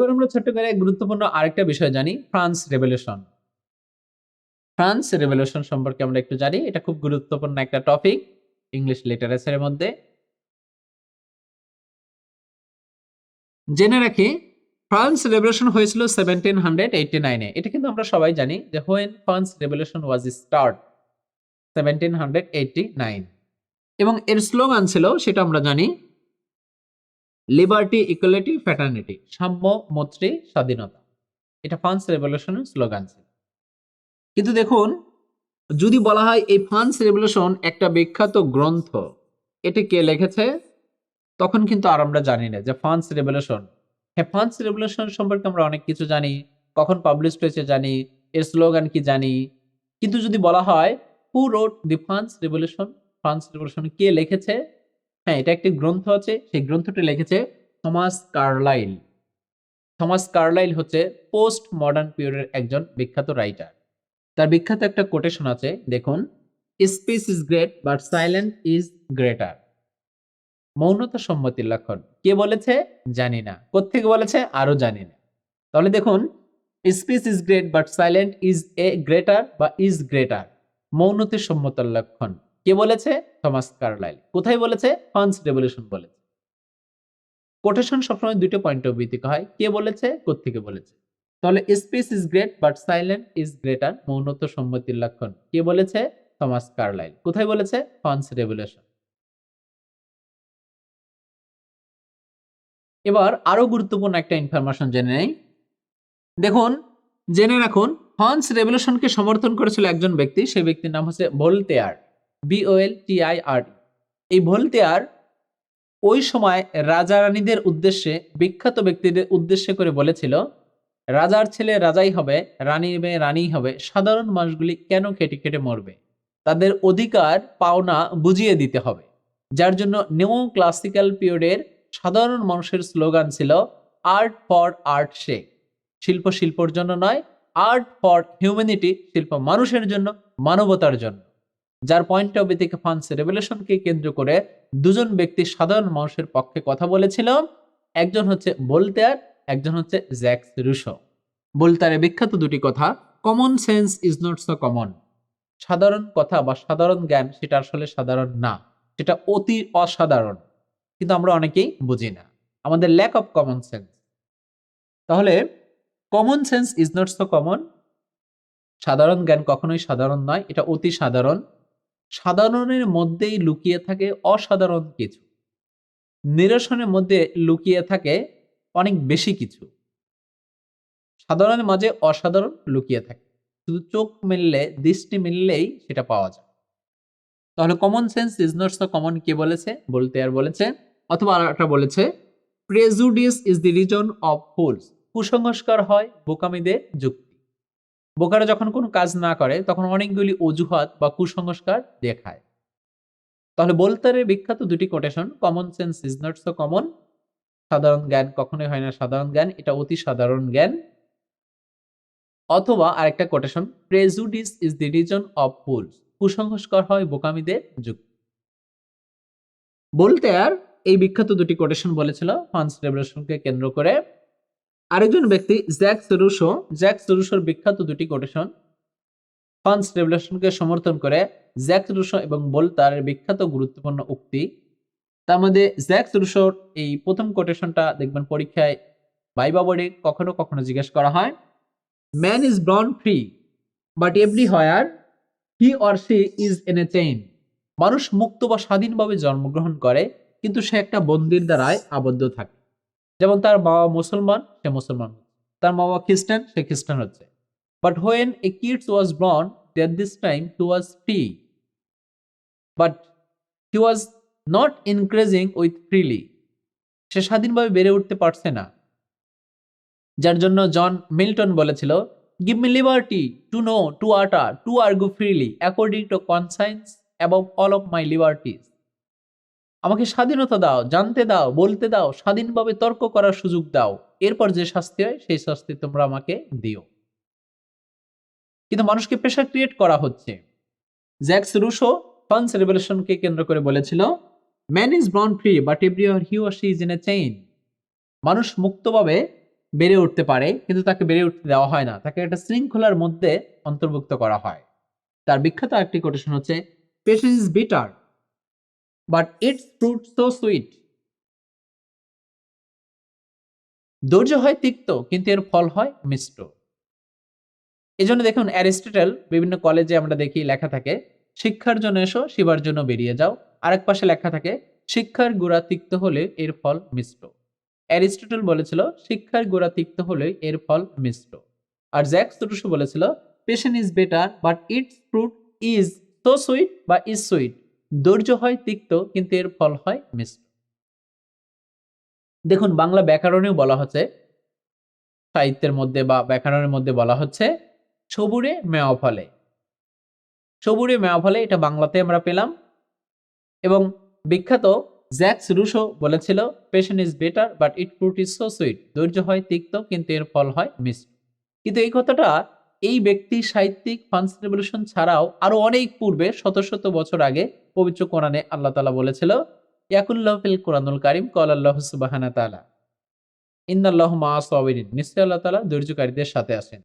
এবার আমরা ছোট্ট করে গুরুত্বপূর্ণ আরেকটা বিষয় জানি, ফ্রান্স রেভলিউশন। ফ্রান্স রেভলিউশন সম্পর্কে আমরা একটু জানি। এটা খুব গুরুত্বপূর্ণ একটা টপিক ইংলিশ লিটারেচারের মধ্যে। জেনে রাখি, ফ্রান্স রেভলিউশন হয়েছিল 1789 এ। এটা কিন্তু আমরা সবাই জানি যে when France revolution was start 1789, এবং এর স্লোগান ছিল, সেটা আমরা জানি, লিবার্টি, ইকুয়ালিটি, ফ্র্যাটার্নিটি, সাম্য, মৈত্রী, স্বাধীনতা। এটা ফ্রান্স রেভলিউশনের স্লোগান ছিল। কিন্তু দেখুন, যদি বলা হয় এই ফ্রান্স রেভলিউশন একটা বিখ্যাত গ্রন্থ, এটি কে লিখেছে, তখন কিন্তু আর আমরা জানি না যে ফ্রান্স রেভলিউশন। হ্যাঁ, ফ্রান্স রেভলিউশন সম্পর্কে আমরা অনেক কিছু জানি, কখন পাবলিশ হয়েছে জানি, এর স্লোগান কি জানি। কিন্তু যদি বলা হয় হু রোট দি ফ্রান্স রেভলিউশন, ফ্রান্স রেভলিউশন কে লিখেছে, হ্যাঁ, এটা একটি গ্রন্থ আছে, সেই গ্রন্থটি লিখেছে থমাস কার্লাইল। থমাস কার্লাইল হচ্ছে পোস্ট মডার্ন পিরিয়ডের একজন বিখ্যাত রাইটার। তার বিখ্যাত একটা কোটেশন আছে, দেখুন, speech is great but silent is greater. মৌনতা সম্মতির লক্ষণ। কে বলেছে জানি না, কোত্থেকে বলেছে আরো জানি না। তাহলে দেখুন, speech is great but silent is a greater বা ইজ গ্রেটার, মৌনতির সম্মতার লক্ষণ। কে বলেছে? Thomas Carlyle. কোথায় বলেছে? ফ্রান্স রেভলিউশন বলেছে। কোটেশন সবসময় দুটো পয়েন্ট অফ ভিউ থেকে হয়, কে বলেছে, কোত্থেকে বলেছে। তাহলে speech is great but silent is greater, মৌনত সম্মতির লক্ষণ। কে বলেছে? Thomas Carlyle. কোথায় বলেছে? France revolution. এবার আরো গুরুত্বপূর্ণ একটা ইনফরমেশন জেনে নেই। দেখুন, জেনে রাখুন, ফ্রান্স রেভলিউশনকে সমর্থন করেছিল একজন ব্যক্তি, সেই ব্যক্তির নাম হচ্ছে ভোল্টেয়ার, VOLTIR। এই ভোল্টেয়ার ওই সময় রাজা রানীদের উদ্দেশ্যে, বিখ্যাত ব্যক্তিদের উদ্দেশ্যে করে বলেছিল, রাজার ছেলে রাজাই হবে, রানীর মেয়ে রানীই হবে, সাধারণ মানুষগুলি কেন খেটে খেটে মরবে, তাদের অধিকার পাওনা বুঝিয়ে দিতে হবে। যার জন্য নিউ ক্লাসিক্যাল পিরিয়ডের সাধারণ মানুষের স্লোগান ছিল আর্ট ফর আর্ট সে, শিল্প শিল্পর জন্য নয়, আর্ট ফর হিউম্যানিটি, শিল্প মানুষের জন্য, মানবতার জন্য। যার পয়েন্ট অফ ভিউ থেকে ফ্রান্স রেভলিউশনকে কেন্দ্র করে দুজন ব্যক্তি সাধারণ মানুষের পক্ষে কথা বলেছিল, একজন হচ্ছে ভোল্টেয়ার, একজন হচ্ছে জ্যাকস রুসো। ভোল্টেয়ারের বিখ্যাত দুটি কথা, common sense is not so common, সাধারণ কথা বা সাধারণ জ্ঞান সেটা আসলে সাধারণ না, সেটা অতি অসাধারণ, কিন্তু আমরা অনেকেই বুঝি না, আমাদের ল্যাক অফ কমন সেন্স। তাহলে common sense is not so common, সাধারণ জ্ঞান কখনোই সাধারণ নয়, এটা অতি সাধারণ। সাধারণের মধ্যেই লুকিয়ে থাকে অসাধারণ কিছু, নিরসনের মধ্যে লুকিয়ে থাকে অনেক বেশি কিছু। সাধারণের মাঝে অসাধারণ লুকিয়ে থাকে, শুধু চোখ মিললে, দৃষ্টি মিললেই সেটা পাওয়া যায়। তাহলে common sense is not so common কে বলেছে? ভোল্টেয়ার বলেছে। অথবা আরেকটা বলেছে, prejudice is the reason of fools, কুসংস্কার হয় বোকামিদের যুক্তি। বোকারা যখন কোনো কাজ না করে তখন অনেকগুলি অজুহাত বা কুসংস্কার দেখায়। তাহলে ভোল্টেয়ারের বিখ্যাত দুটি quotation, common sense is not so common, সাধারণ জ্ঞান কখনোই হয় না সাধারণ জ্ঞান, এটা অতি সাধারণ জ্ঞান। অথবা আরেকটা quotation, prejudice is the reason of fools, কুসংস্কার হয় বোকামিদের যুক্তি। ভোল্টেয়ার এই বিখ্যাত দুটি কোটেশন বলেছিল ফ্রান্স রেভলিউশনকে কেন্দ্র করে। আরেকজন ব্যক্তি জ্যাকস রুসো, জ্যাকস রুসোর বিখ্যাত দুটি কোটেশন ফ্রান্স রেভলিউশনকে সমর্থন করে। জ্যাকস রুসো এবং ভোল্টেয়ারের বিখ্যাত গুরুত্বপূর্ণ উক্তি, তার মধ্যে জ্যাকস রুসোর এই প্রথম কোটেশনটা দেখবেন পরীক্ষায় ভাইবা বোর্ডে কখনো কখনো জিজ্ঞেস করা হয়, man is born free but everywhere he or she is in a chain. মানুষ মুক্ত বা স্বাধীনভাবে জন্মগ্রহণ করে, কিন্তু সে একটা বন্দির দ্বারায় আবদ্ধ থাকে। যেমন তার বাবা মুসলমান, সে মুসলমান হচ্ছে, তার বাবা খ্রিস্টান, সে খ্রিস্টান হচ্ছে। But when a kid was born, at this time he was free, but he was not increasing with freely, সে স্বাধীনভাবে বেড়ে উঠতে পারছে না। যার জন্য জন মিল্টন বলেছিল, give me liberty to know, to utter, to argue freely according to conscience about all of my liberties. আমাকে স্বাধীনতা দাও, জানতে দাও, বলতে দাও, স্বাধীনভাবে তর্ক করার সুযোগ দাও, এরপর যে শাস্তি হয় সেই শাস্তি তোমরা আমাকে দিও। কিন্তু মানুষকে প্রেশার ক্রিয়েট করা হচ্ছে। জ্যাকস রুসো ফ্রান্স রেভলিউশনকে কেন্দ্র করে বলেছিল, man is born free but everywhere he or she is in a chain. মানুষ মুক্তভাবে বেড়ে উঠতে পারে, কিন্তু তাকে বেড়ে উঠতে দেওয়া হয় না, তাকে একটা শৃঙ্খলার মধ্যে অন্তর্ভুক্ত করা হয়। তার বিখ্যাত একটি কোটেশন হচ্ছে, patience is bitter but it's fruit so sweet. ধৈর্য হয় তিক্ত কিন্তু এর ফল হয় মিষ্ট। এজন্য দেখুন অ্যারিস্টটল বিভিন্ন কলেজে আমরা দেখি লেখা থাকে, শিক্ষার জন্য এসো, শিবার জন্য বেরিয়ে যাও। আরেক পাশে লেখা থাকে, শিক্ষার গুড়া তিক্ত হলে এর ফল মিষ্ট। অ্যারিস্টটল বলেছিল শিক্ষার গুড়া তিক্ত হলে এর ফল মিষ্ট। আর জ্যাকস রুসো বলেছিল, patience is better but it's fruit is so sweet বা ইজ সুইট। ধৈর্য হয় তিক্ত কিন্তু এর ফল হয় মিষ্ট। দেখুন বাংলা ব্যাকরণেও বলা হচ্ছে, সাহিত্যের মধ্যে বা ব্যাকরণের মধ্যে বলা হচ্ছে, সবুরে মেওয়া ফলে। সবুরে মেওয়া ফলে, এটা বাংলাতে আমরা পেলাম। এবং বিখ্যাত জ্যাকস রুসো বলেছিল, patience is better but it fruit is so sweet. ধৈর্য হয় তিক্ত কিন্তু এর ফল হয় মিষ্ট। কিন্তু এই কথাটা এই ব্যক্তি সাহিত্যিক ফ্রান্স রেভলিউশন ছাড়াও আরো অনেক পূর্বে শত শত বছর আগে পবিত্র কোরআনে আল্লাহ তাআলা বলেছিল, ইয়াকুল্লাহু ফিল কোরআনুল কারীম ক্বালা আল্লাহু সুবহানাহু ওয়া তাআলা ইন্নাল্লাহু মা'আস সাবিরিন। নিশ্চয়ই আল্লাহ তাআলা ধৈর্যকারীদের সাথে আছেন।